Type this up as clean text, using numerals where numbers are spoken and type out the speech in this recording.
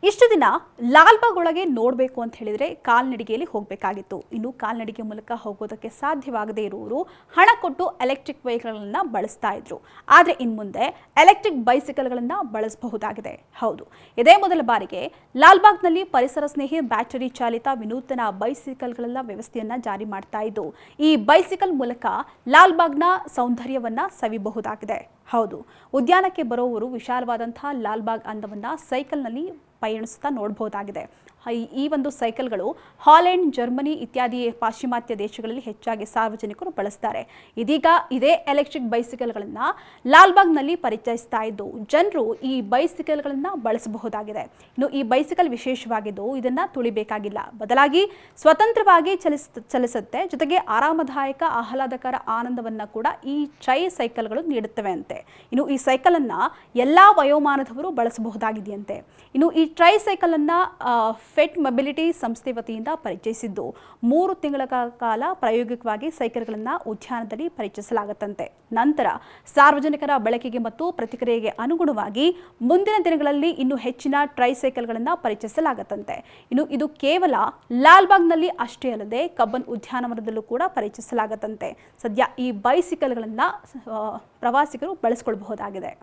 ಇಷ್ಟು ದಿನ ಲಾಲ್ಬಾಗ್ ಒಳಗೆ ನೋಡಬೇಕು ಅಂತ ಹೇಳಿದ್ರೆ ಕಾಲ್ನಡಿಗೆಯಲ್ಲಿ ಹೋಗಬೇಕಾಗಿತ್ತು. ಇನ್ನು ಕಾಲ್ನಡಿಗೆ ಮೂಲಕ ಹೋಗೋದಕ್ಕೆ ಸಾಧ್ಯವಾಗದೇ ಇರುವವರು ಹಣ ಕೊಟ್ಟು ಎಲೆಕ್ಟ್ರಿಕ್ ವೆಹಿಕಲ್ಗಳನ್ನು ಬಳಸ್ತಾ ಇದ್ರು. ಆದರೆ ಇನ್ನು ಮುಂದೆ ಎಲೆಕ್ಟ್ರಿಕ್ ಬೈಸಿಕಲ್ಗಳನ್ನು ಬಳಸಬಹುದಾಗಿದೆ. ಹೌದು, ಇದೇ ಮೊದಲ ಬಾರಿಗೆ ಲಾಲ್ಬಾಗ್ನಲ್ಲಿ ಪರಿಸರ ಸ್ನೇಹಿ ಬ್ಯಾಟರಿ ಚಾಲಿತ ವಿನೂತನ ಬೈಸಿಕಲ್ಗಳ ವ್ಯವಸ್ಥೆಯನ್ನ ಜಾರಿ ಮಾಡ್ತಾ ಇದ್ದು, ಈ ಬೈಸಿಕಲ್ ಮೂಲಕ ಲಾಲ್ಬಾಗ್ನ ಸೌಂದರ್ಯವನ್ನ ಸವಿಬಹುದಾಗಿದೆ. ಹೌದು, ಉದ್ಯಾನಕ್ಕೆ ಬರೋವರು ವಿಶಾಲವಾದಂತಹ ಲಾಲ್ಬಾಗ್ ಅಂದವನ್ನ ಸೈಕಲ್ನಲ್ಲಿ ಪಯಣಿಸುತ್ತಾ ನೋಡಬಹುದಾಗಿದೆ. ಈ ಒಂದು ಸೈಕಲ್ಗಳು ಹಾಲೆಂಡ್, ಜರ್ಮನಿ ಇತ್ಯಾದಿ ಪಾಶ್ಚಿಮಾತ್ಯ ದೇಶಗಳಲ್ಲಿ ಹೆಚ್ಚಾಗಿ ಸಾರ್ವಜನಿಕರು ಬಳಸ್ತಾರೆ. ಇದೀಗ ಇದೇ ಎಲೆಕ್ಟ್ರಿಕ್ ಬೈಸಿಕಲ್ಗಳನ್ನು ಲಾಲ್ಬಾಗ್ನಲ್ಲಿ ಪರಿಚಯಿಸ್ತಾ ಇದ್ದು ಜನರು ಈ ಬೈಸಿಕಲ್ಗಳನ್ನು ಬಳಸಬಹುದಾಗಿದೆ. ಇನ್ನು ಈ ಬೈಸಿಕಲ್ ವಿಶೇಷವಾಗಿದ್ದು ಇದನ್ನು ತುಳಿಬೇಕಾಗಿಲ್ಲ, ಬದಲಾಗಿ ಸ್ವತಂತ್ರವಾಗಿ ಚಲಿಸುತ್ತೆ. ಜೊತೆಗೆ ಆರಾಮದಾಯಕ ಆಹ್ಲಾದಕರ ಆನಂದವನ್ನು ಕೂಡ ಈ ಟ್ರೈ ಸೈಕಲ್ಗಳು ನೀಡುತ್ತವೆ ಅಂತೆ. ಇನ್ನು ಈ ಸೈಕಲನ್ನು ಎಲ್ಲ ವಯೋಮಾನದವರು ಬಳಸಬಹುದಾಗಿದೆಯಂತೆ. ಇನ್ನು ಈ ಟ್ರೈ ಸೈಕಲನ್ನು ಫೆಟ್ ಮೊಬಿಲಿಟಿ ಸಂಸ್ಥೆ ವತಿಯಿಂದ ಪರಿಚಯಿಸಿದ್ದು 3 ತಿಂಗಳ ಕಾಲ ಪ್ರಾಯೋಗಿಕವಾಗಿ ಸೈಕಲ್ಗಳನ್ನು ಉದ್ಯಾನದಲ್ಲಿ ಪರಿಚಯಿಸಲಾಗುತ್ತಂತೆ. ನಂತರ ಸಾರ್ವಜನಿಕರ ಬಳಕೆಗೆ ಮತ್ತು ಪ್ರತಿಕ್ರಿಯೆಗೆ ಅನುಗುಣವಾಗಿ ಮುಂದಿನ ದಿನಗಳಲ್ಲಿ ಇನ್ನೂ ಹೆಚ್ಚಿನ ಟ್ರೈ ಸೈಕಲ್ಗಳನ್ನು ಪರಿಚಯಿಸಲಾಗುತ್ತಂತೆ. ಇನ್ನು ಇದು ಕೇವಲ ಲಾಲ್ಬಾಗ್ನಲ್ಲಿ ಅಷ್ಟೇ ಅಲ್ಲದೆ ಕಬ್ಬನ್ ಉದ್ಯಾನವನದಲ್ಲೂ ಕೂಡ ಪರಿಚಯಿಸಲಾಗುತ್ತಂತೆ. ಸದ್ಯ ಈ ಬೈಸಿಕಲ್ಗಳನ್ನು ಪ್ರವಾಸಿಗರು ಬಳಸಿಕೊಳ್ಳಬಹುದಾಗಿದೆ.